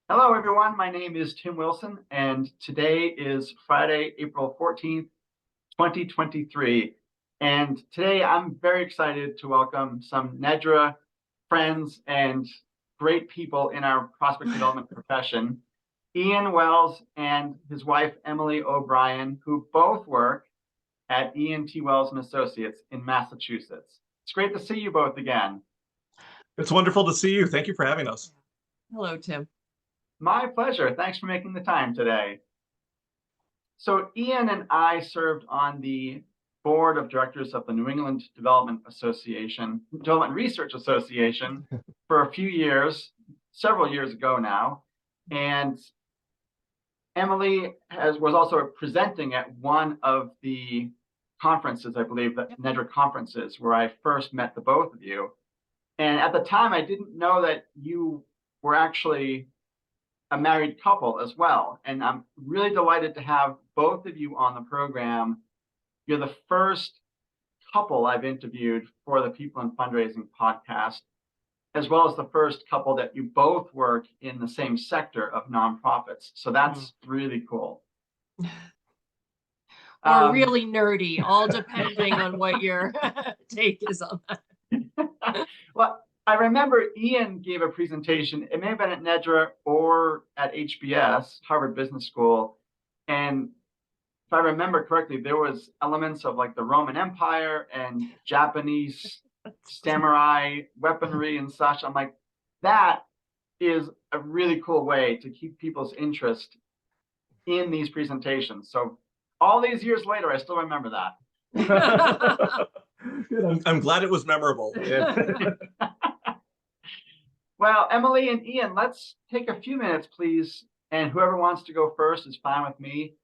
Hello, everyone. My name is Tim Wilson, and today is Friday, April 14th, 2023. And today I'm very excited to welcome some Nedra friends and great people in our prospect development profession, Ian Wells and his wife, Emily O'Brien, who both work at E&T Wells and Associates in Massachusetts. It's great to see you both again. It's wonderful to see you. Thank you for having us. Hello, Tim. My pleasure. Thanks for making the time today. So Ian and I served on the board of directors of the New England Development Research Association for a few years, several years ago now. And Emily was also presenting at one of the conferences, I believe, the Nedra conferences, where I first met the both of you. And at the time, I didn't know that you were actually a married couple as well. And I'm really delighted to have both of you on the program. You're the first couple I've interviewed for the People in Fundraising podcast, as well as the first couple that you both work in the same sector of nonprofits. So that's really cool. Or really nerdy, all depending on what your take is on that. Well, I remember Ian gave a presentation. It may have been at Nedra or at HBS, Harvard Business School. And if I remember correctly, there was elements of like the Roman Empire and Japanese samurai weaponry and such. I'm like, that is a really cool way to keep people's interest in these presentations. So all these years later, I still remember that. Good. I'm glad it was memorable. Well, Emily and Ian, let's take a few minutes, please. And whoever wants to go first is fine with me.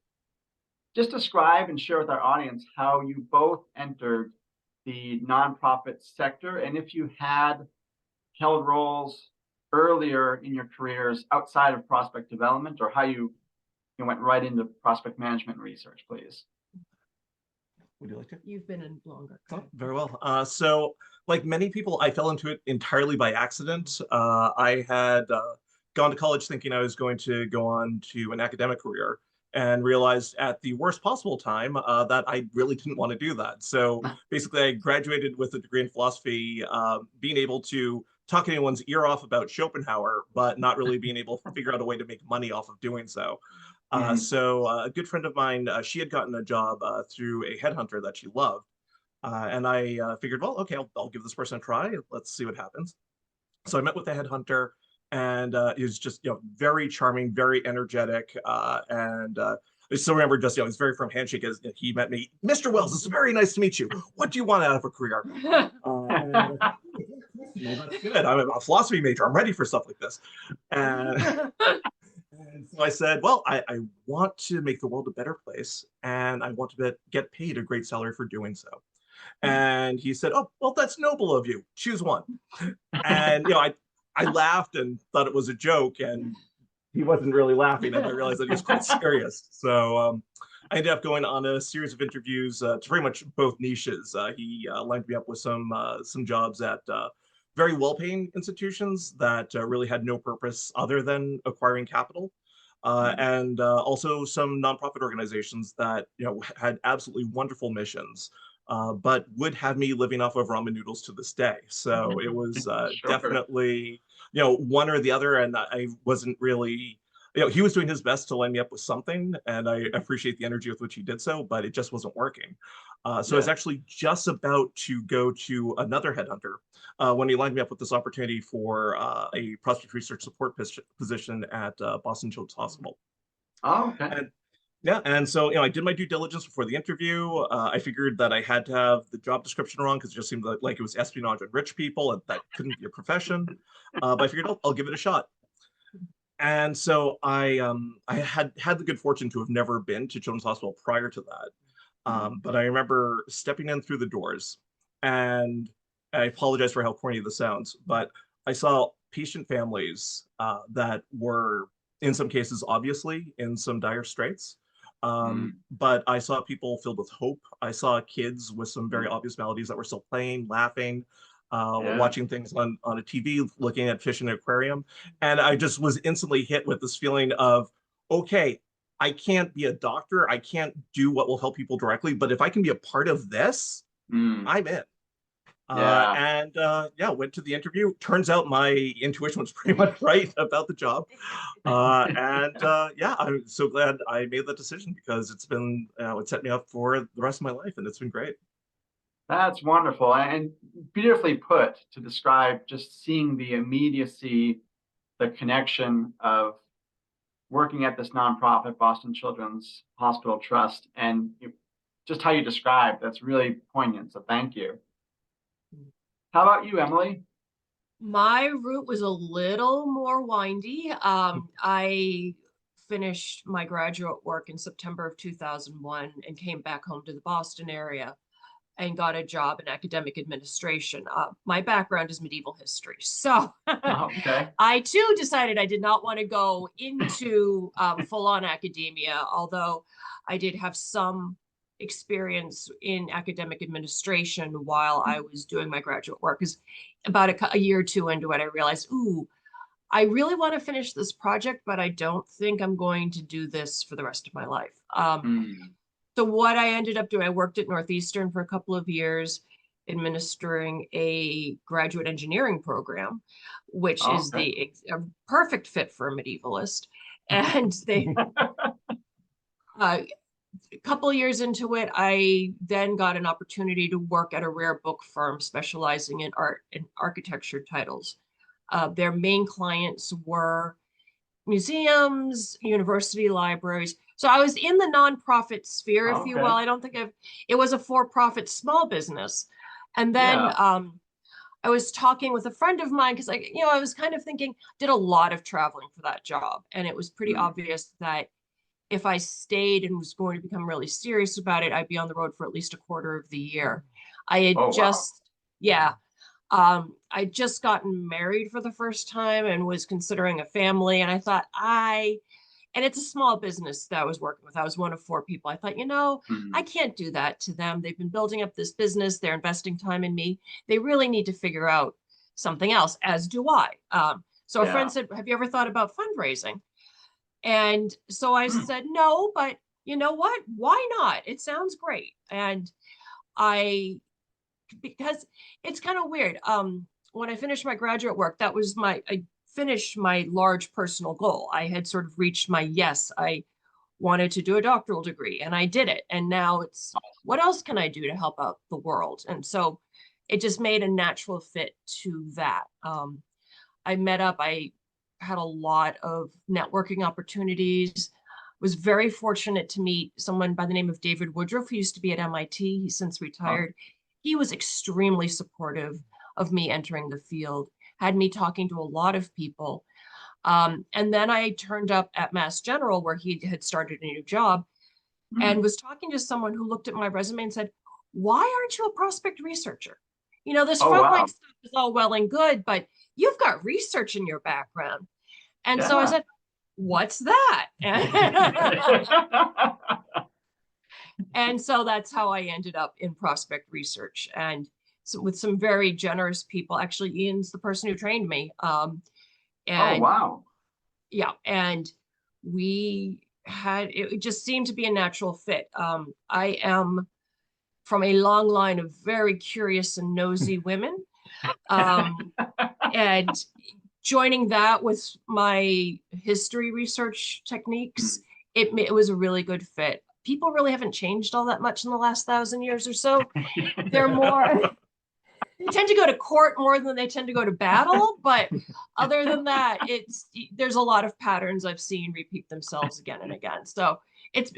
Just describe and share with our audience how you both entered the nonprofit sector, and if you had held roles earlier in your careers outside of prospect development, or how you went right into prospect management and research, please. Would you like to? You've been in longer. Oh, very well. So like many people, I fell into it entirely by accident. I had gone to college thinking I was going to go on to an academic career, and realized at the worst possible time that I really didn't want to do that. So basically, I graduated with a degree in philosophy, being able to talk anyone's ear off about Schopenhauer, but not really being able to figure out a way to make money off of doing so. So a good friend of mine, she had gotten a job through a headhunter that she loved. And I figured, well, okay, I'll give this person a try. Let's see what happens. So I met with the headhunter, and he was just, very charming, very energetic. And I still remember just, his very firm handshake as he met me. Mr. Wells, it's very nice to meet you. What do you want out of a career? That's good. I'm a philosophy major. I'm ready for stuff like this. And so I said, well, I want to make the world a better place, and I want to get paid a great salary for doing so. And he said, oh, well, that's noble of you. Choose one. And, I laughed and thought it was a joke, and he wasn't really laughing, and I realized that he was quite serious. So I ended up going on a series of interviews to pretty much both niches. He lined me up with some jobs at very well-paying institutions that really had no purpose other than acquiring capital. And also some nonprofit organizations that had absolutely wonderful missions, but would have me living off of ramen noodles to this day. So it was definitely one or the other, and I wasn't really. He was doing his best to line me up with something, and I appreciate the energy with which he did so, but it just wasn't working. So I was actually just about to go to another headhunter when he lined me up with this opportunity for a prospect research support position at Boston Children's Hospital. Oh, okay. And so I did my due diligence before the interview. I figured that I had to have the job description wrong because it just seemed like it was espionage on rich people, and that couldn't be a profession. But I figured I'll give it a shot. And so I had the good fortune to have never been to Children's Hospital prior to that. But I remember stepping in through the doors, and I apologize for how corny this sounds, but I saw patient families that were, in some cases, obviously in some dire straits. But I saw people filled with hope. I saw kids with some very obvious maladies that were still playing, laughing. Yeah. watching things on a TV, looking at fish in an aquarium. And I just was instantly hit with this feeling of, okay, I can't be a doctor. I can't do what will help people directly, but if I can be a part of this, Mm, I'm in. yeah. Yeah, went to the interview. Turns out my intuition was pretty much right about the job. Yeah, I'm so glad I made that decision because it's been, it set me up for the rest of my life, and it's been great. That's wonderful and beautifully put to describe just seeing the immediacy, the connection of working at this nonprofit, Boston Children's Hospital Trust, and just how you described, that's really poignant. So thank you. How about you, Emily? My route was a little more windy. I finished my graduate work in September of 2001 and came back home to the Boston area and got a job in academic administration. My background is medieval history. So Okay. I too decided I did not want to go into full-on academia, although I did have some experience in academic administration while I was doing my graduate work. Because about a year or two into it, I realized, ooh, I really want to finish this project, but I don't think I'm going to do this for the rest of my life. Mm. So what I ended up doing, I worked at Northeastern for a couple of years, administering a graduate engineering program, which Oh, is okay. a perfect fit for a medievalist. And a couple of years into it, I then got an opportunity to work at a rare book firm specializing in art and architecture titles. Their main clients were museums, university libraries. So I was in the nonprofit sphere, if you will. Okay. I don't think it was a for-profit small business. And then Yeah. I was talking with a friend of mine because I was kind of thinking, did a lot of traveling for that job. And it was pretty Mm. obvious that if I stayed and was going to become really serious about it, I'd be on the road for at least a quarter of the year. I had Oh, wow. yeah, I'd just gotten married for the first time and was considering a family. And I thought, and it's a small business that I was working with. I was one of 4 people. I thought, I Mm. can't do that to them. They've been building up this business. They're investing time in me. They really need to figure out something else, as do I. So a Yeah. friend said, have you ever thought about fundraising? And so I said, no, but you know what? Why not? It sounds great. And because it's kind of weird. When I finished my graduate work, I finished my large personal goal. I had sort of reached my yes. I wanted to do a doctoral degree and I did it. And now it's what else can I do to help out the world? And so it just made a natural fit to that. I had a lot of networking opportunities. Was very fortunate to meet someone by the name of David Woodruff, who used to be at MIT. He's since Oh, retired. He was extremely supportive of me entering the field, had me talking to a lot of people. And then I turned up at Mass General, where he had started a new job, and mm. was talking to someone who looked at my resume and said, why aren't you a prospect researcher? This Oh, frontline wow. stuff is all well and good, but you've got research in your background. And so I Yeah. said, what's that? And so that's how I ended up in prospect research, and so with some very generous people. Actually, Ian's the person who trained me. Oh, And wow. yeah, and it just seemed to be a natural fit. I am from a long line of very curious and nosy women. And joining that with my history research techniques, it was a really good fit. People really haven't changed all that much in the last 1,000 years or so. They're they tend to go to court more than they tend to go to battle. But other than that, there's a lot of patterns I've seen repeat themselves again and again. So it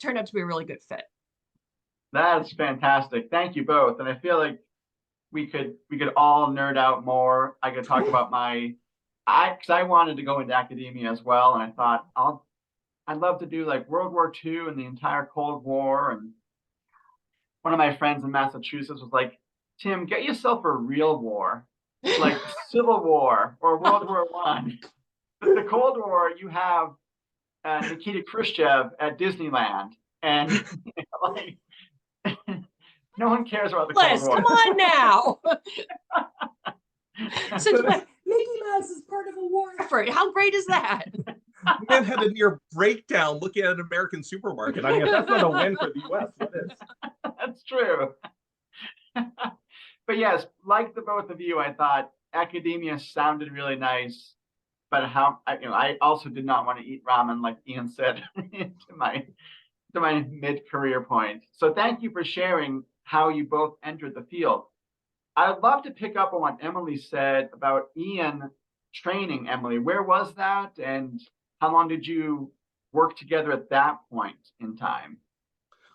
turned out to be a really good fit. That's fantastic. Thank you both. And I feel like we could all nerd out more. I could talk about because I wanted to go into academia as well, and I thought I'd love to do like World War II and the entire Cold War. And one of my friends in Massachusetts was like, Tim, get yourself a real war, like Civil War or World War I. The Cold War, you have Nikita Khrushchev at Disneyland, and like no one cares about the Cold Liz, War. come on now. Since when Mickey Mouse is part of a war effort. How great is that? The man had a near breakdown looking at an American supermarket. I mean, if that's not a win for the US, what is? That's true. But yes, like the both of you, I thought academia sounded really nice, but I also did not want to eat ramen, like Ian said, to my mid-career point. So thank you for sharing how you both entered the field. I'd love to pick up on what Emily said about Ian training Emily. Where was that, and how long did you work together at that point in time?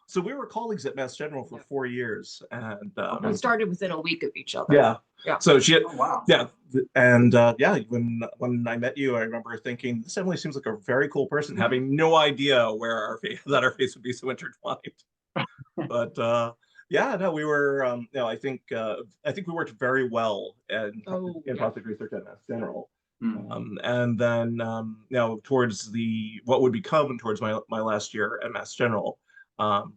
So we were colleagues at Mass General for 4 years, and We started within a week of each other. yeah. Yeah. So she had, Oh, wow. yeah, and yeah, when I met you, I remember thinking this Emily seems like a very cool person, having no idea where our face would be so intertwined. But yeah, no, we were, I think we worked very well in project research at Mass General. And then towards what would become towards my last year at Mass General.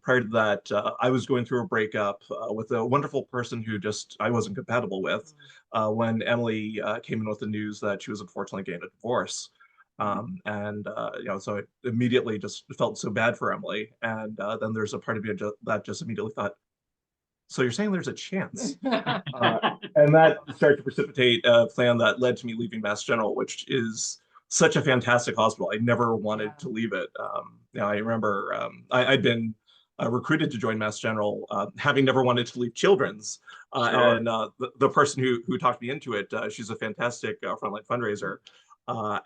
Prior to that, I was going through a breakup with a wonderful person who I wasn't compatible with when Emily came in with the news that she was unfortunately getting a divorce. So I immediately just felt so bad for Emily. And then there's a part of me that just immediately thought, so you're saying there's a chance? And that started to precipitate a plan that led to me leaving Mass General, which is such a fantastic hospital. I never wanted to leave it. I remember I'd been recruited to join Mass General, having never wanted to leave Children's. Sure. And the person who talked me into it, she's a fantastic frontline fundraiser.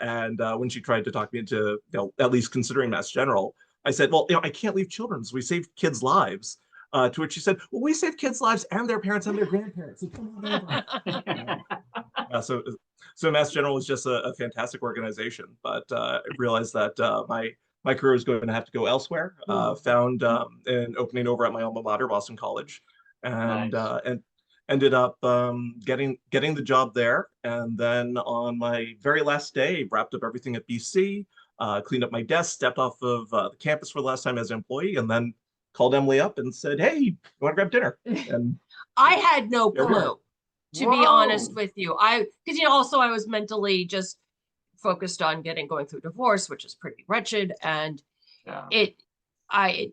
And when she tried to talk me into at least considering Mass General, I said, well, I can't leave Children's. We saved kids' lives. To which she said, well, we save kids' lives and their parents and their grandparents. So come on over. So Mass General was just a fantastic organization, but I realized that my career was going to have to go elsewhere. Found an opening over at my alma mater, Boston College, and ended up getting the job there. And then on my very last day, wrapped up everything at BC, cleaned up my desk, stepped off of the campus for the last time as an employee, and then called Emily up and said, hey, you want to grab dinner? And I had no clue, to be honest with you. Because also I was mentally just focused on going through divorce, which is pretty wretched. And it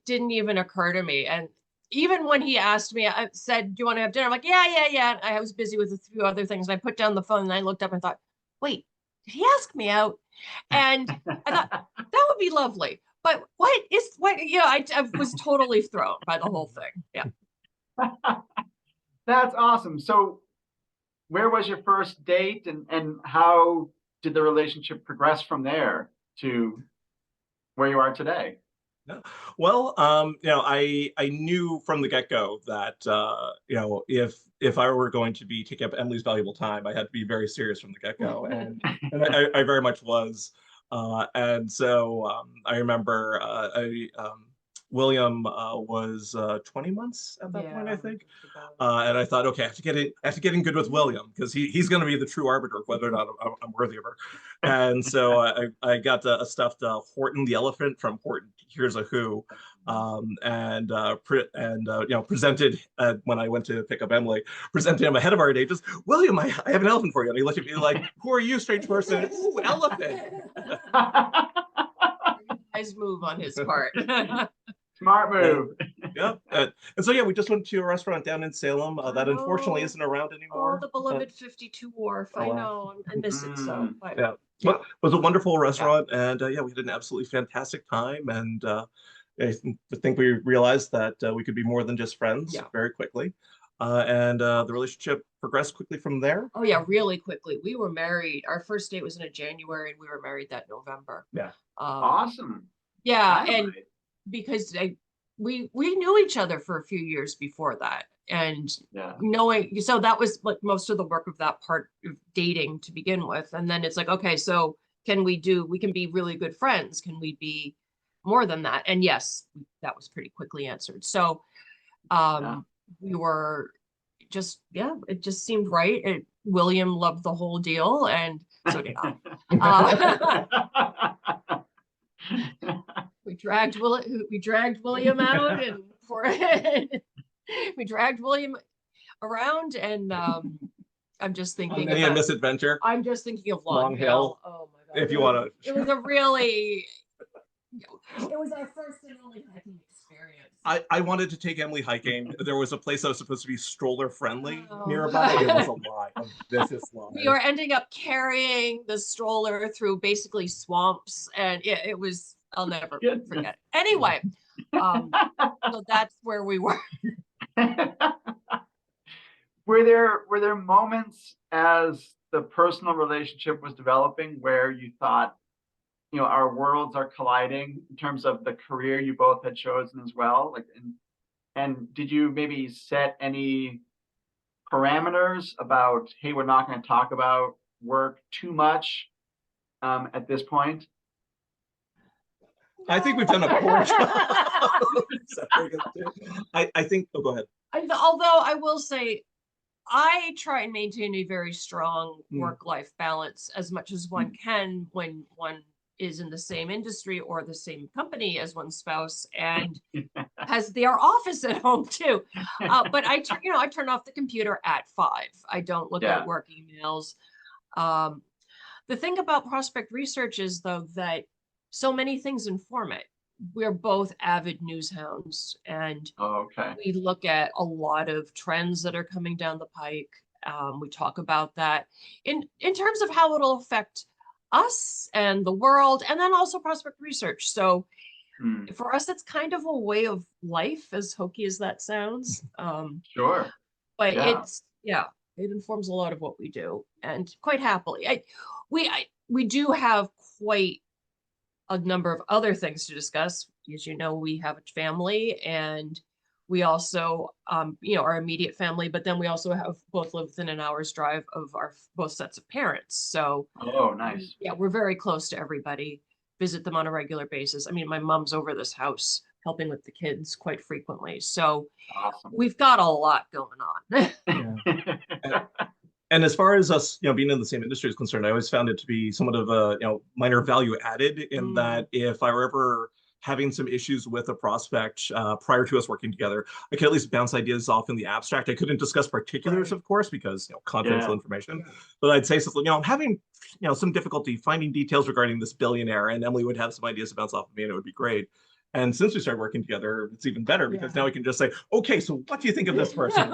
didn't even occur to me. And even when he asked me, I said, do you want to have dinner? I'm like, yeah. I was busy with a few other things. And I put down the phone and I looked up and thought, wait, did he ask me out? And I thought that would be lovely. But I was totally thrown by the whole thing. Yeah. That's awesome. So where was your first date, and how did the relationship progress from there to where you are today? Well, I knew from the get-go that if I were going to be taking up Emily's valuable time, I had to be very serious from the get-go, and I very much was. And so I remember William was 20 months at that point, I think. And I thought, okay, I have to get in good with William, because he's going to be the true arbiter of whether or not I'm worthy of her. And so I got a stuffed Horton the elephant from Horton Here's a Who, presented when I went to pick up Emily, presented him ahead of our date. Just, William, I have an elephant for you. And he looked at me like, who are you, strange person? Ooh, elephant. Nice move on his part. Smart move. Yeah. And so, we just went to a restaurant down in Salem that unfortunately isn't around anymore. Oh, the beloved 52 Wharf. I know. I miss it so. It was a wonderful restaurant. And we had an absolutely fantastic time. And I think we realized that we could be more than just friends very quickly. And the relationship progressed quickly from there. Oh, yeah, really quickly. We were married. Our first date was in January, and we were married that November. Yeah. Awesome. Yeah. And because we knew each other for a few years before that. And knowing, so that was like most of the work of that part of dating to begin with. And then it's like, okay, so we can be really good friends. Can we be more than that? And yes, that was pretty quickly answered. So we were just, it just seemed right. William loved the whole deal, and so did I. We dragged William out, and we dragged William around, and I'm just thinking Many a about, misadventure. I'm just thinking of Long Long Hill, Hill. Oh my God. if you want to. It was a really, it was our first and only hiking experience. I wanted to take Emily hiking. There was a place that was supposed to be stroller friendly Oh. nearby. It was a lie, a vicious lie. We were ending up carrying the stroller through basically swamps, and it was, I'll never Goodness. forget it. Anyway, so that's where we were. Were there moments as the personal relationship was developing where you thought, you know, our worlds are colliding in terms of the career you both had chosen as well? Like, and did you maybe set any parameters about, hey, we're not going to talk about work too much at this point? I think we've done a poor job. I think, oh, go ahead. Although I will say, I try and maintain a very strong work-life balance as much as one can when one is in the same industry or the same company as one's spouse and has their office at home too. But I turn off the computer at 5. I don't look at work emails. The thing about prospect research is, though, that so many things inform it. We're both avid news hounds, and we look at a lot of trends that are coming down the pike. We talk about that in terms of how it'll affect us and the world, and then also prospect research. So for us, it's kind of a way of life, as hokey as that sounds. Sure. But it informs a lot of what we do, and quite happily. We do have quite a number of other things to discuss. As you know, we have a family, and we also, our immediate family, but then we also have both live within an hour's drive of our both sets of parents. So, nice. Yeah, we're very close to everybody, visit them on a regular basis. I mean, my mom's over this house helping with the kids quite frequently. So we've got a lot going on. And as far as us, being in the same industry is concerned, I always found it to be somewhat of a, minor value added in that if I were ever having some issues with a prospect prior to us working together, I could at least bounce ideas off in the abstract. I couldn't discuss particulars, of course, because confidential information. But I'd say something, I'm having some difficulty finding details regarding this billionaire, and Emily would have some ideas to bounce off of me, and it would be great. And since we started working together, it's even better because now we can just say, okay, so what do you think of this person?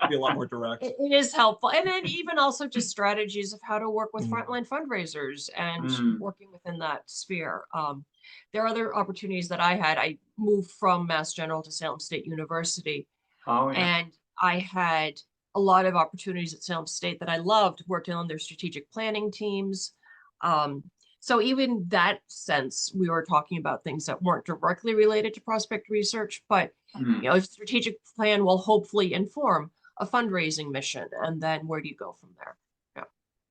Be a lot more direct. It is helpful. And then even also just strategies of how to work with frontline fundraisers and working within that sphere. There are other opportunities that I had. I moved from Mass General to Salem State University. And I had a lot of opportunities at Salem State that I loved, working on their strategic planning teams. So even that sense, we were talking about things that weren't directly related to prospect research, but a strategic plan will hopefully inform a fundraising mission. And then where do you go from there?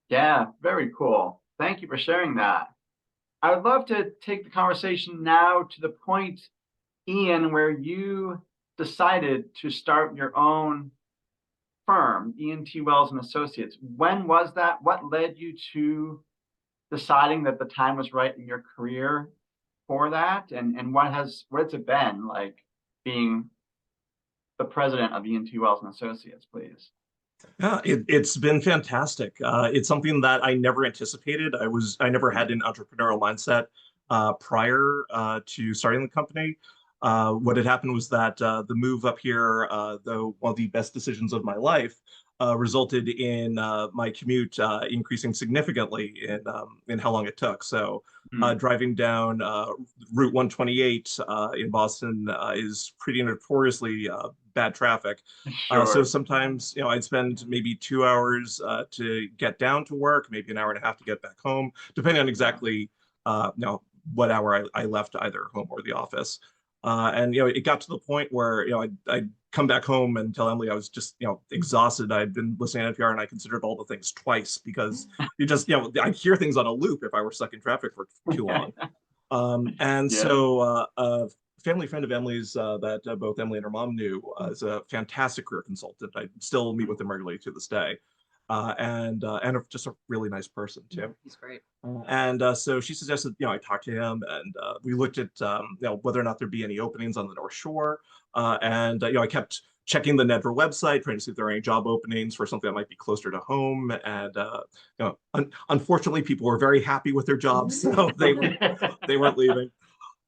Yeah, very cool. Thank you for sharing that. I would love to take the conversation now to the point, Ian, where you decided to start your own firm, E&T Wells and Associates. When was that? What led you to deciding that the time was right in your career for that? And what's it been like being the president of E&T Wells and Associates, please? Yeah, it's been fantastic. It's something that I never anticipated. I never had an entrepreneurial mindset prior to starting the company. What had happened was that the move up here, though one of the best decisions of my life, resulted in my commute increasing significantly in how long it took. So driving down Route 128 in Boston is pretty notoriously bad traffic. So sometimes, I'd spend maybe 2 hours to get down to work, maybe an hour and a half to get back home, depending on exactly what hour I left either home or the office. And it got to the point where I'd come back home and tell Emily I was just exhausted. I'd been listening to NPR and I considered all the things twice because you just I'd hear things on a loop if I were stuck in traffic for too long. So a family friend of Emily's that both Emily and her mom knew is a fantastic career consultant. I still meet with him regularly to this day. And just a really nice person too. He's great. So she suggested, I talked to him, and we looked at, whether or not there'd be any openings on the North Shore. I kept checking the Denver website, trying to see if there are any job openings for something that might be closer to home. And unfortunately, people were very happy with their jobs, so they weren't leaving.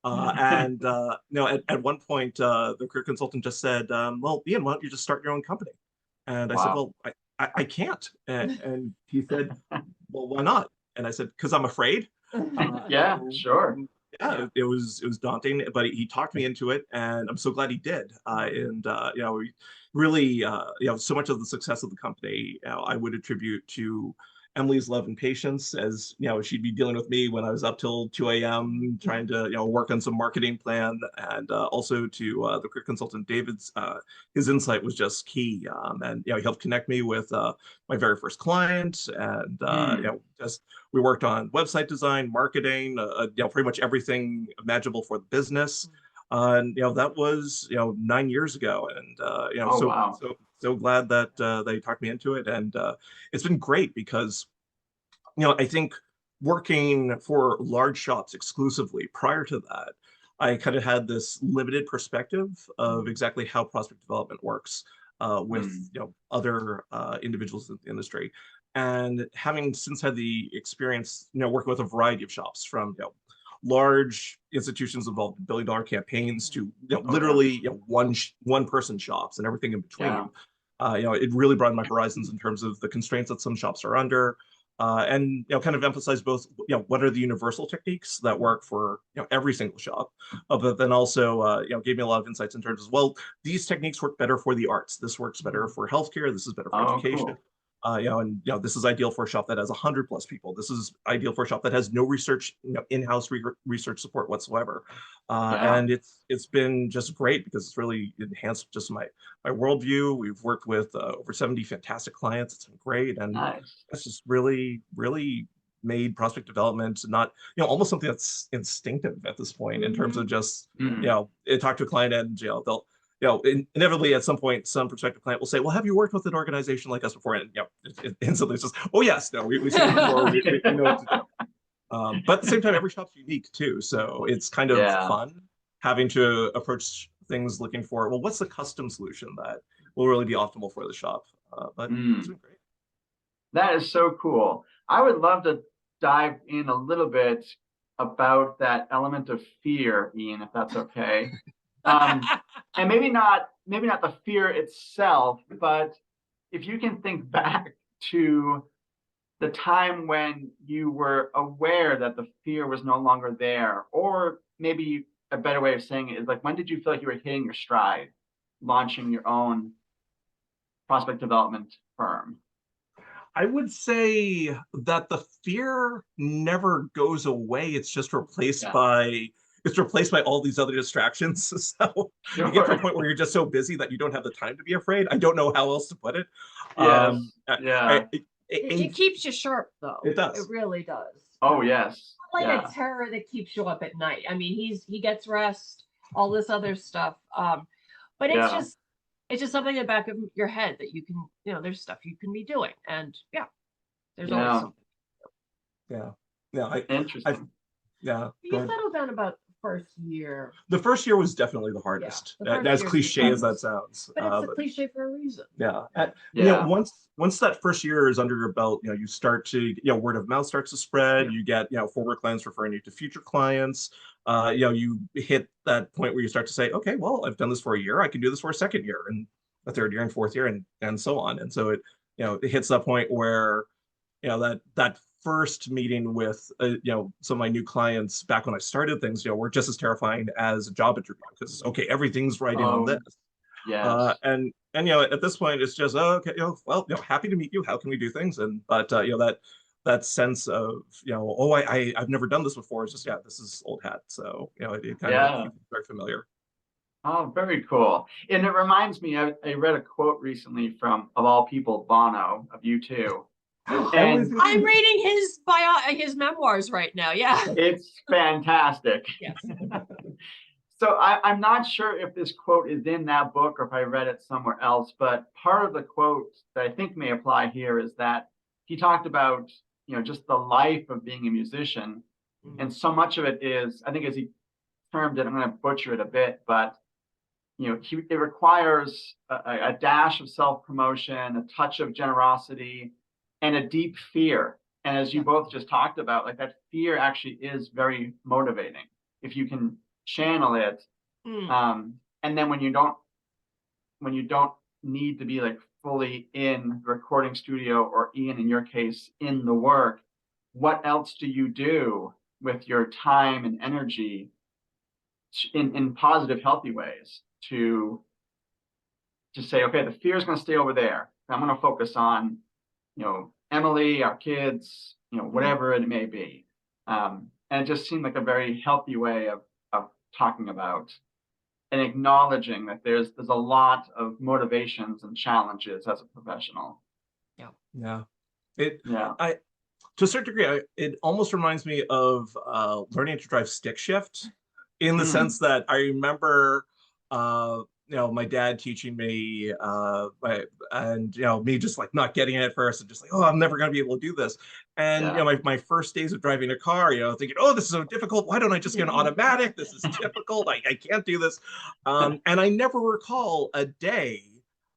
At one point, the career consultant just said, "Well, Ian, why don't you just start your own company?" And I said, Wow. "Well, I can't." And he said, "Well, why not?" And I said, "Because I'm afraid." Yeah, sure. Yeah, it was daunting, but he talked me into it, and I'm so glad he did. Really, so much of the success of the company, I would attribute to Emily's love and patience, as she'd be dealing with me when I was up till 2 a.m. trying to work on some marketing plan, and also to the career consultant David's. His insight was just key, and he helped connect me with my very first client, and just we worked on website design, marketing, pretty much everything imaginable for the business. And that was 9 years ago, and Oh, wow. so glad that they talked me into it, and it's been great because I think working for large shops exclusively prior to that, I kind of had this limited perspective of exactly how prospect development works with other individuals in the industry. And having since had the experience, working with a variety of shops from large institutions involved in billion-dollar campaigns to literally one person shops and everything in between. It really broadened my horizons in terms of the constraints that some shops are under, and kind of emphasize both what are the universal techniques that work for every single shop, but then also gave me a lot of insights in terms of, well, these techniques work better for the arts, this works better for healthcare, this is better for Oh, education. cool. This is ideal for a shop that has 100+ people. This is ideal for a shop that has no research, in-house research support whatsoever. And it's been just great because it's really enhanced just my worldview. We've worked with over 70 fantastic clients. It's been great, and Nice. it's just really, really made prospect development not almost something that's instinctive at this point in terms of just talk to a client and they'll inevitably at some point, some prospective client will say, "Well, have you worked with an organization like us before?" And instantly it's just, "Oh yes, no, we've seen it before. We know what to do." But at the same time, every shop's unique too, so it's kind of Yeah. fun having to approach things looking for, well, what's the custom solution that will really be optimal for the shop? But it's been great. That is so cool. I would love to dive in a little bit about that element of fear, Ian, if that's okay. And maybe not the fear itself, but if you can think back to the time when you were aware that the fear was no longer there, or maybe a better way of saying it is like, when did you feel like you were hitting your stride, launching your own prospect development firm? I would say that the fear never goes away. It's just replaced by all these other distractions. So you get to a point where you're just so busy that you don't have the time to be afraid. I don't know how else to put it. Yes. It keeps you sharp, though. It does. It really does. Oh, yes. Like a terror that keeps you up at night. I mean, he gets rest, all this other stuff. But it's just something in the back of your head that you can, there's stuff you can be doing, and there's always something. Interesting. You settled down about the first year. The first year was definitely the hardest. As cliche as that sounds. But it's a cliche for a reason. Once that first year is under your belt, you start to, word of mouth starts to spread. You get, former clients referring you to future clients. You hit that point where you start to say, okay, well, I've done this for a year. I can do this for a second year and a third year and fourth year and so on. And so it hits that point where, that first meeting with some of my new clients back when I started things, were just as terrifying as a job interview because okay, everything's writing on this. Yes. And at this point it's just okay, well, happy to meet you. How can we do things? But that sense of I've never done this before. It's just this is old hat. So it kind of feels very familiar. Oh, very cool. And it reminds me, I read a quote recently from, of all people, Bono of U2. And I'm reading his memoirs right now. Yeah. It's fantastic. Yes. So I'm not sure if this quote is in that book or if I read it somewhere else, but part of the quote that I think may apply here is that he talked about, just the life of being a musician. And so much of it is, I think as he termed it, I'm going to butcher it a bit, but it requires a dash of self-promotion, a touch of generosity, and a deep fear. And as you both just talked about, like that fear actually is very motivating if you can channel it. And then when you don't need to be like fully in the recording studio, or Ian, in your case, in the work, what else do you do with your time and energy in positive, healthy ways to say, okay, the fear is going to stay over there. I'm going to focus on, Emily, our kids, whatever it may be. And it just seemed like a very healthy way of talking about and acknowledging that there's a lot of motivations and challenges as a professional. Yeah. To a certain degree, it almost reminds me of learning to drive stick shift, in the sense that I remember, my dad teaching me, and me just like not getting it at first, and just like, oh, I'm never going to be able to do this. And my first days of driving a car, thinking, oh, this is so difficult. Why don't I just get an automatic? This is difficult. I can't do this. And I never recall a day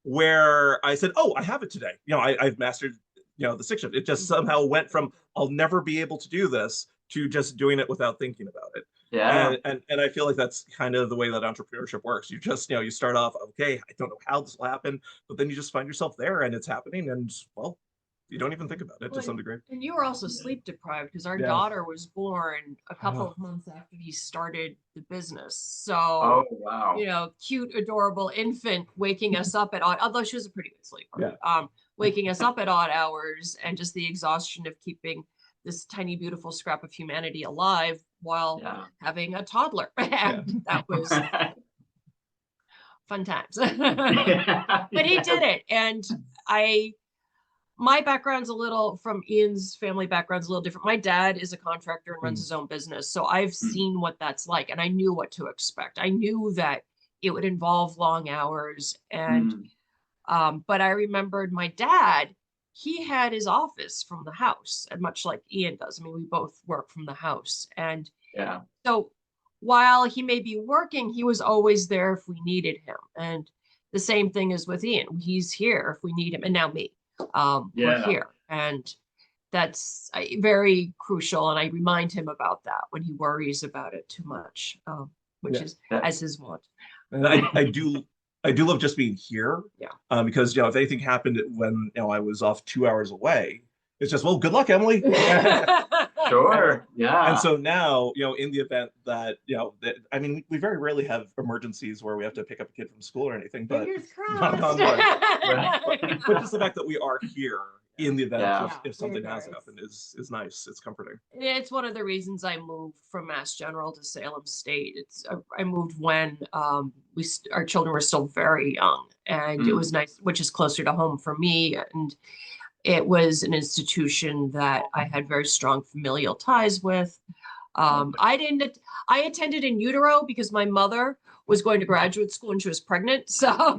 where I said, oh, I have it today. I've mastered the stick shift. It just somehow went from I'll never be able to do this to just doing it without thinking about it. And I feel like that's kind of the way that entrepreneurship works. You just you start off, okay, I don't know how this will happen, but then you just find yourself there and it's happening, and well, you don't even think about it to some degree. And you were also sleep deprived, because our daughter was born a couple of months after he started the business. So, cute, adorable infant waking us up at odd, although she was a pretty good sleeper, waking us up at odd hours, and just the exhaustion of keeping this tiny, beautiful scrap of humanity alive while having a toddler. And that was fun times. But he did it. And my background's from Ian's family background's a little different. My dad is a contractor and runs his own business. So I've seen what that's like, and I knew what to expect. I knew that it would involve long hours. And, but I remembered my dad, he had his office from the house, and much like Ian does. I mean, we both work from the house. And so while he may be working, he was always there if we needed him. And the same thing is with Ian. He's here if we need him. And now me. We're here, and that's very crucial, and I remind him about that when he worries about it too much, which is as his want. And I do love just being here, because if anything happened when I was off 2 hours away, it's just, well, good luck, Emily. Sure. And so now, in the event that, I mean, we very rarely have emergencies where we have to pick up a kid from school or anything, but but just the fact that we are here in the event if something has happened is nice. It's comforting. It's one of the reasons I moved from Mass General to Salem State. I moved when our children were still very young, and it was nice, which is closer to home for me. And it was an institution that I had very strong familial ties with. I attended in utero because my mother was going to graduate school and she was pregnant. So,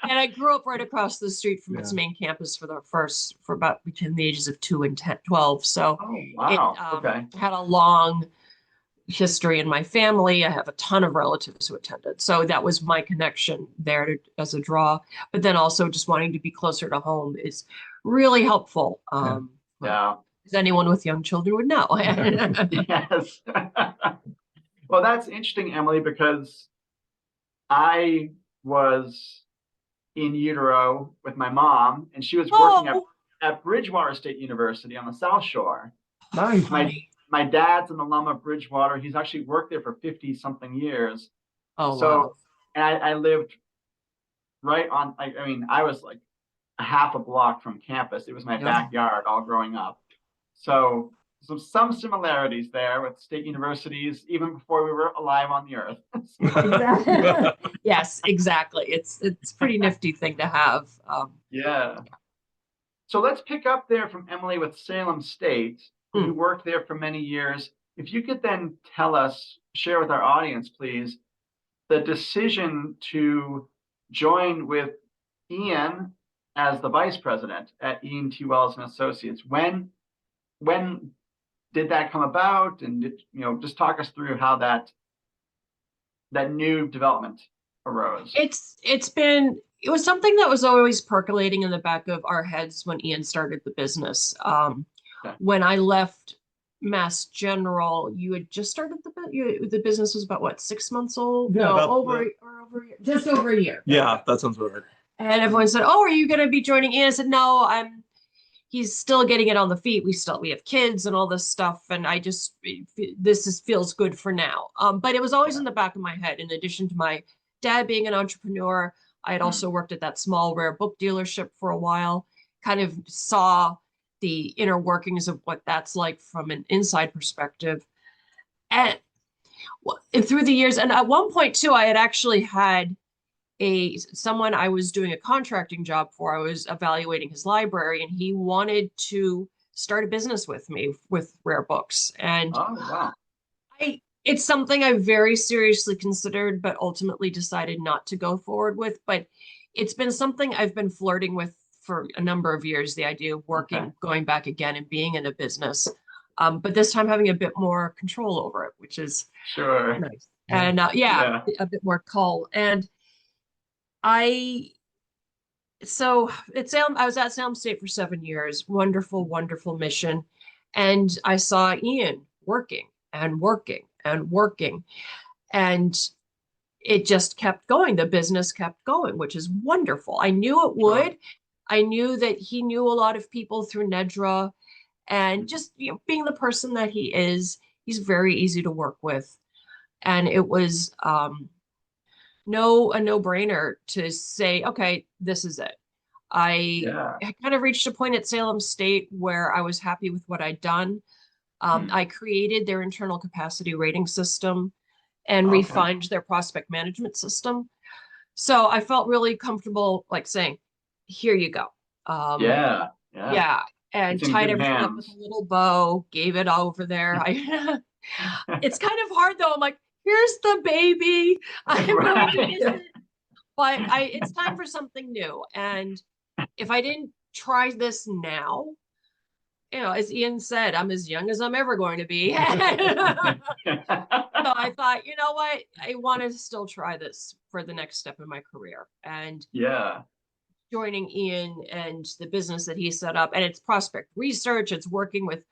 and I grew up right across the street from its main campus for about between the ages of 2 and 12. So it had a long history in my family. I have a ton of relatives who attended. So that was my connection there as a draw. But then also just wanting to be closer to home is really helpful. As anyone with young children would know. Yes. Well, that's interesting, Emily, because I was in utero with my mom, and she was working at Bridgewater State University on the South Shore. Nice. My dad's an alum of Bridgewater. He's actually worked there for 50-something years. Wow. And I lived right on, I was like a half a block from campus. It was my backyard all growing up. So some similarities there with state universities, even before we were alive on the earth. Yes, exactly. It's a pretty nifty thing to have. So let's pick up there from Emily with Salem State. You worked there for many years. If you could then share with our audience, please, the decision to join with Ian as the vice president at Ian T. Wells and Associates. When did that come about? And just talk us through how that that new development arose? It was something that was always percolating in the back of our heads when Ian started the business. Okay. When I left Mass General, you had just started the business was about what, 6 months old? Yeah, No, about over just over a year. Yeah, that sounds about right. And everyone said, "Oh, are you going to be joining Ian?" I said, "No, he's still getting it on the feet. We have kids and all this stuff, and feels good for now." But it was always in the back of my head. In addition to my dad being an entrepreneur, I had also worked at that small rare book dealership for a while, kind of saw the inner workings of what that's like from an inside perspective. And through the years, and at one point too, I had actually had someone I was doing a contracting job for. I was evaluating his library, and he wanted to start a business with me with rare books. And Oh, wow. it's something I very seriously considered, but ultimately decided not to go forward with. But it's been something I've been flirting with for a number of years, the idea of working, going back again and being in a business. But this time having a bit more control over it, which is Sure. nice. And a bit more call. And so I was at Salem State for 7 years, wonderful, wonderful mission. And I saw Ian working and working and working. And it just kept going. The business kept going, which is wonderful. I knew it would. Sure. I knew that he knew a lot of people through Nedra, and just being the person that he is, he's very easy to work with. And it was a no-brainer to say, okay, this is it. I kind of reached a point at Salem State where I was happy with what I'd done. I created their internal capacity rating system and refined their prospect management system. So I felt really comfortable, like saying, here you go. And tied everything up with a little bow, gave it over there. It's kind of hard though. I'm like, here's the baby. I'm going to miss it. But it's time for something new. And if I didn't try this now, as Ian said, I'm as young as I'm ever going to be. So I thought, you know what? I want to still try this for the next step in my career. And joining Ian and the business that he set up, and it's prospect research, it's working with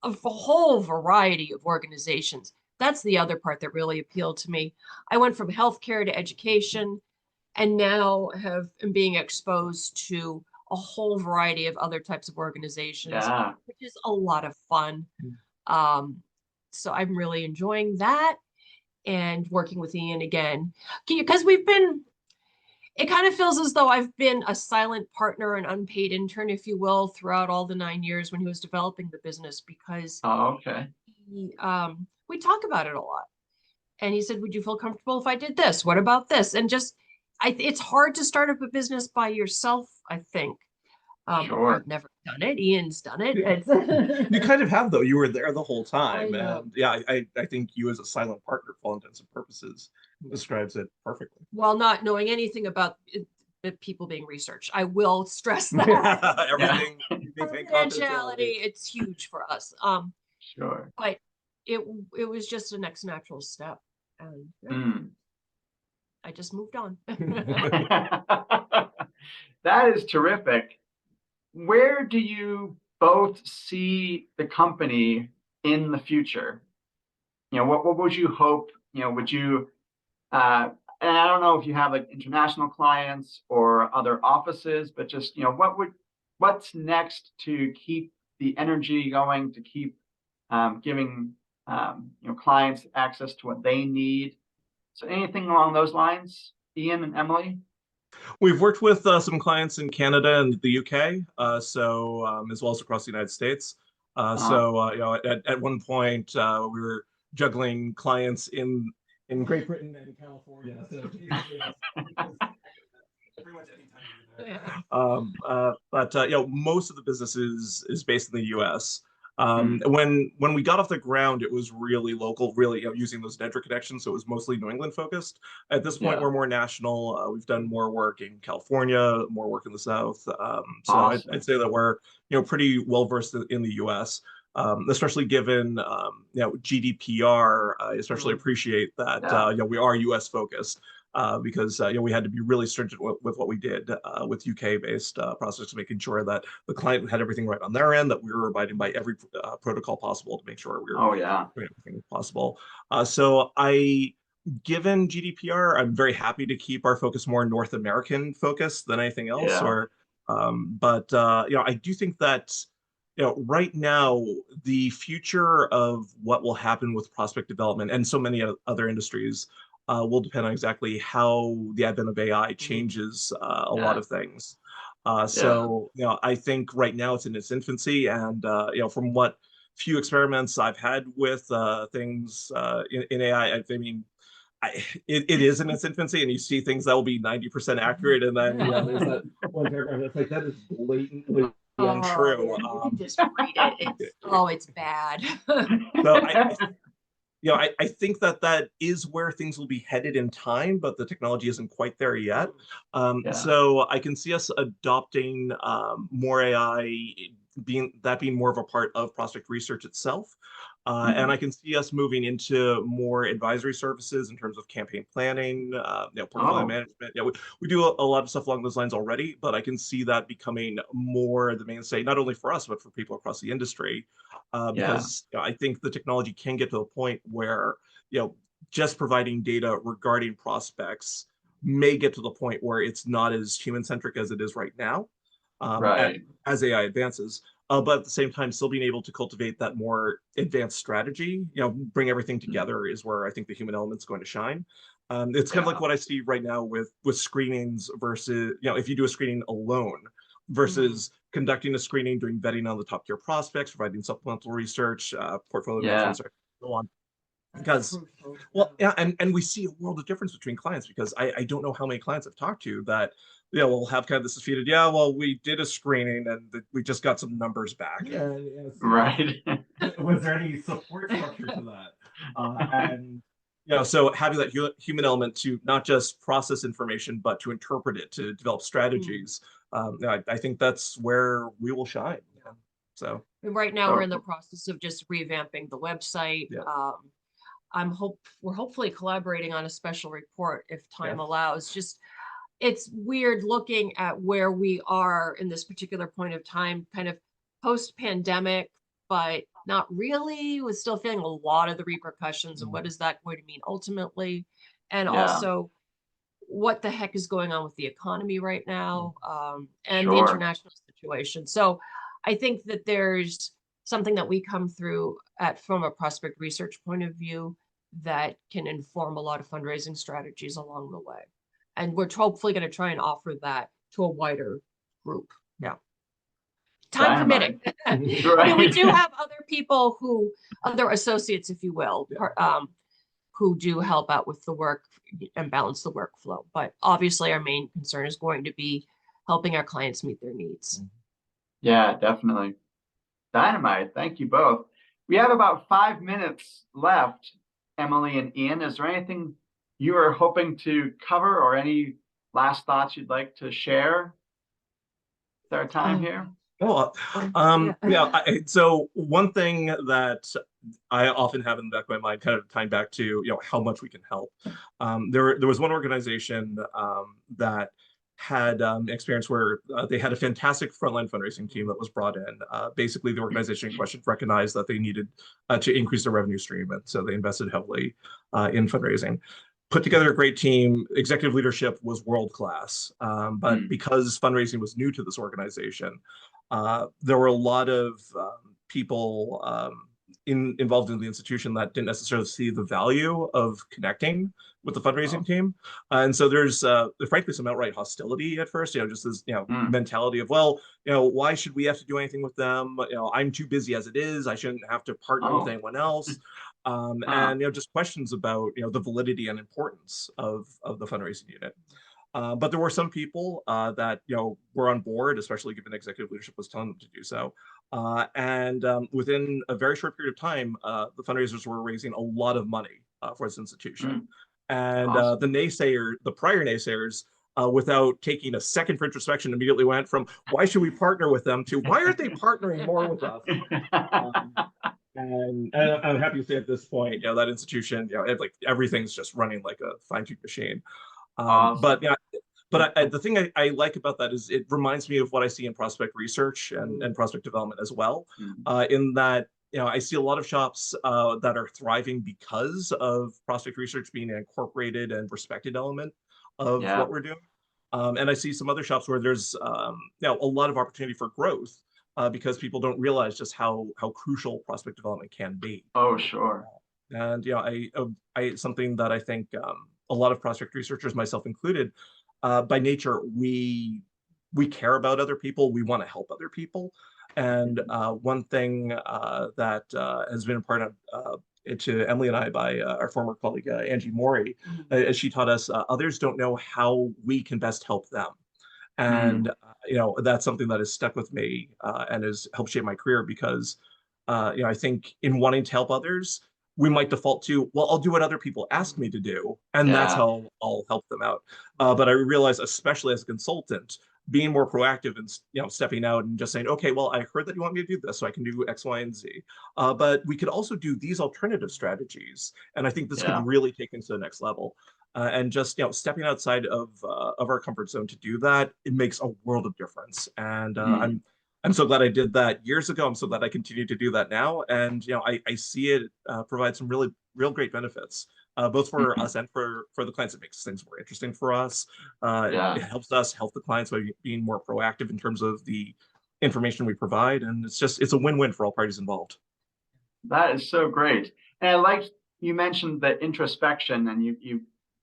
a whole variety of organizations. That's the other part that really appealed to me. I went from healthcare to education, and now am being exposed to a whole variety of other types of organizations, which is a lot of fun. So I'm really enjoying that, and working with Ian again, because it kind of feels as though I've been a silent partner, an unpaid intern, if you will, throughout all the 9 years when he was developing the business, because we talk about it a lot. And he said, would you feel comfortable if I did this? What about this? And just, it's hard to start up a business by yourself, I think. I've never done it. Ian's done it. You kind of have, though. You were there the whole time. And I think you as a silent partner, for all intents and purposes, describes it perfectly. While not knowing anything about people being researched, I will stress that. Everything confidentiality, it's huge for us. But it was just a next natural step. And I just moved on. That is terrific. Where do you both see the company in the future? What would you hope, would you, and I don't know if you have like international clients or other offices, but just, what's next to keep the energy going, to keep giving, clients access to what they need? So anything along those lines, Ian and Emily? We've worked with some clients in Canada and the UK, as well as across the United States. At one point we were juggling clients in Great Britain and California. So pretty much any time. But most of the business is based in the US. When we got off the ground, it was really local, really using those Nedra connections. So it was mostly New England focused. At this point, we're more national. We've done more work in California, more work in the South. So I'd say that we're pretty well versed in the US. especially given GDPR. I especially appreciate that we are U.S. focused. Because we had to be really stringent with what we did with UK-based process, making sure that the client had everything right on their end, that we were abiding by every protocol possible to make sure we were doing everything possible. Given GDPR, I'm very happy to keep our focus more North American focused than anything else. I do think that right now, the future of what will happen with prospect development and so many other industries will depend on exactly how the advent of AI changes a lot of things. I think right now it's in its infancy, and from what few experiments I've had with things in AI, it is in its infancy, and you see things that will be 90% accurate, and then there's that one paragraph that's like, that is blatantly untrue. You can just read it. It's bad. So I think that is where things will be headed in time, but the technology isn't quite there yet. So I can see us adopting more AI, being more of a part of prospect research itself. And I can see us moving into more advisory services in terms of campaign planning, portfolio management. We do a lot of stuff along those lines already, but I can see that becoming more the mainstay, not only for us, but for people across the industry. Because I think the technology can get to a point where, just providing data regarding prospects may get to the point where it's not as human-centric as it is right now, as AI advances. But at the same time, still being able to cultivate that more advanced strategy, bring everything together is where I think the human element's going to shine. It's kind of like what I see right now with screenings versus, if you do a screening alone versus conducting a screening, doing vetting on the top tier prospects, providing supplemental research, portfolio management, so on. Because, and we see a world of difference between clients, because I don't know how many clients I've talked to that, we'll have kind of this defeated, we did a screening and we just got some numbers back. Was there any support structure to that? So having that human element to not just process information, but to interpret it, to develop strategies, I think that's where we will shine. So right now we're in the process of just revamping the website. We're hopefully collaborating on a special report if time allows. It's weird looking at where we are in this particular point of time, kind of post-pandemic, but not really. We're still feeling a lot of the repercussions of what is that going to mean ultimately, and also what the heck is going on with the economy right now, and the international situation. So I think that there's something that we come through from a prospect research point of view that can inform a lot of fundraising strategies along the way. And we're hopefully going to try and offer that to a wider group. Time permitting. We do have other people other associates, if you will, who do help out with the work and balance the workflow. But obviously our main concern is going to be helping our clients meet their needs. Yeah, definitely. Dynamite. Thank you both. We have about 5 minutes left, Emily and Ian. Is there anything you are hoping to cover, or any last thoughts you'd like to share? Is there time here? So one thing that I often have in the back of my mind, kind of tying back to how much we can help. There was one organization that had experience where they had a fantastic frontline fundraising team that was brought in. Basically, the organization in question recognized that they needed to increase their revenue stream, and so they invested heavily in fundraising. Put together a great team. Executive leadership was world class, but because fundraising was new to this organization, there were a lot of people involved in the institution that didn't necessarily see the value of connecting with the fundraising team. And so there's frankly some outright hostility at first, just this, mentality of, why should we have to do anything with them? I'm too busy as it is. I shouldn't have to partner with anyone else. And, just questions about, the validity and importance of the fundraising unit. But there were some people that, were on board, especially given executive leadership was telling them to do so. And within a very short period of time, the fundraisers were raising a lot of money for this institution. And the prior naysayers without taking a second for introspection, immediately went from why should we partner with them to why aren't they partnering more with us? And I'm happy to say at this point, that institution, like everything's just running like a fine-tuned machine. Awesome. But yeah, but the thing I like about that is it reminds me of what I see in prospect research and prospect development as well. In that, I see a lot of shops that are thriving because of prospect research being an incorporated and respected element of what we're doing. And I see some other shops where there's a lot of opportunity for growth because people don't realize just how crucial prospect development can be. Oh, sure. And I something that I think a lot of prospect researchers, myself included, by nature, we care about other people. We want to help other people. And one thing that has been imparted to Emily and I by our former colleague, Angie Mori, as she taught us, others don't know how we can best help them. And, that's something that has stuck with me and has helped shape my career because, I think in wanting to help others, we might default to, well, I'll do what other people ask me to do, and that's how I'll help them out. But I realize, especially as a consultant, being more proactive and stepping out and just saying, okay, well, I heard that you want me to do this, so I can do X, Y, and Z. But we could also do these alternative strategies, and I think this could really take things to the next level. And just stepping outside of our comfort zone to do that, it makes a world of difference. And I'm so glad I did that years ago. I'm so glad I continue to do that now. And I see it provide some real great benefits, both for us and for the clients. It makes things more interesting for us. It helps us help the clients by being more proactive in terms of the information we provide, and it's a win-win for all parties involved. That is so great. And I like you mentioned the introspection, and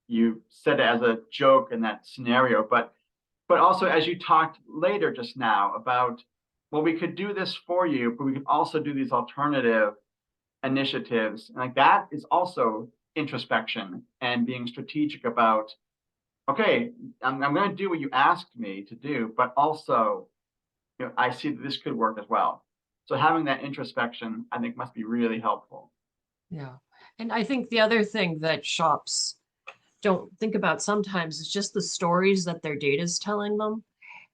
you said it as a joke in that scenario, but also as you talked later just now about, well, we could do this for you, but we could also do these alternative initiatives. And like that is also introspection and being strategic about, okay, I'm going to do what you asked me to do, but also, I see that this could work as well. So having that introspection, I think, must be really helpful. Yeah. And I think the other thing that shops don't think about sometimes is just the stories that their data is telling them.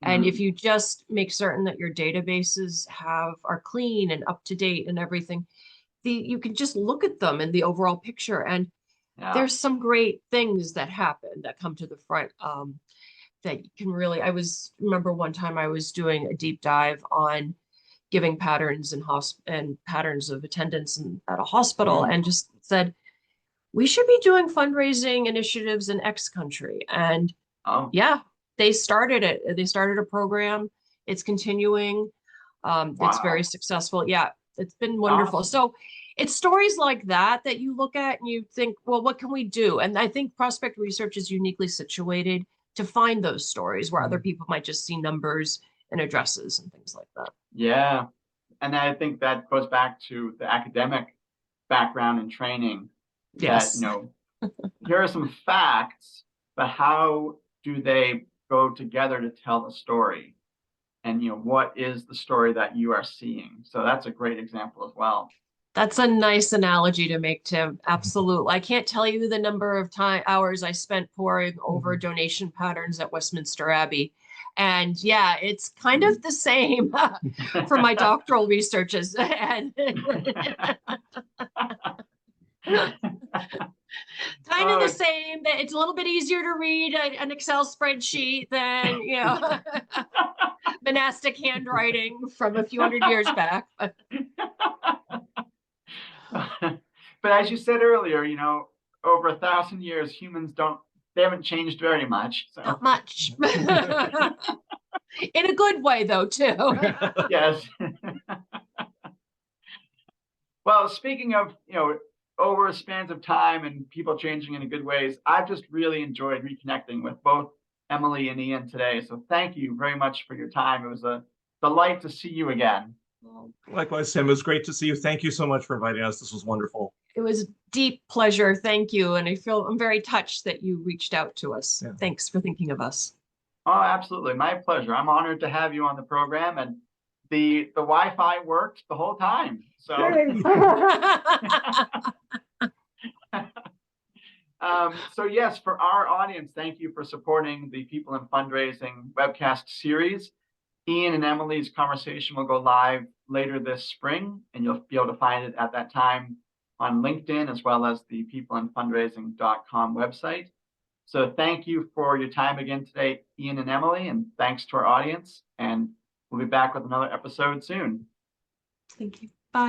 And if you just make certain that your databases are clean and up to date and everything, you can just look at them in the overall picture. And there's some great things that happen that come to the front that you can really, remember one time I was doing a deep dive on giving patterns and patterns of attendance at a hospital and just said, we should be doing fundraising initiatives in X country. And they started it. They started a program. It's continuing. It's very successful. Yeah, it's been wonderful. Awesome. So it's stories like that you look at and you think, well, what can we do? And I think prospect research is uniquely situated to find those stories where other people might just see numbers and addresses and things like that. Yeah. And I think that goes back to the academic background and training. Yes. That, here are some facts, but how do they go together to tell the story? And, what is the story that you are seeing? So that's a great example as well. That's a nice analogy to make, Tim. Absolutely. I can't tell you the number of hours I spent poring over donation patterns at Westminster Abbey. And yeah, it's kind of the same for my doctoral researches. Kind of the same. It's a little bit easier to read an Excel spreadsheet than, monastic handwriting from a few hundred years back. But as you said earlier, over 1,000 years, humans they haven't changed very much. So. Not much. In a good way, though, too. Yes. Well, speaking of, over spans of time and people changing in good ways, I've just really enjoyed reconnecting with both Emily and Ian today. So thank you very much for your time. It was a delight to see you again. Likewise, Tim. It was great to see you. Thank you so much for inviting us. This was wonderful. It was a deep pleasure. Thank you. And I'm very touched that you reached out to us. Yeah. Thanks for thinking of us. Oh, absolutely. My pleasure. I'm honored to have you on the program, and the Wi-Fi worked the whole time. So So yes, for our audience, thank you for supporting the People in Fundraising webcast series. Ian and Emily's conversation will go live later this spring, and you'll be able to find it at that time on LinkedIn as well as the peopleinfundraising.com website. So thank you for your time again today, Ian and Emily, and thanks to our audience. And we'll be back with another episode soon. Thank you.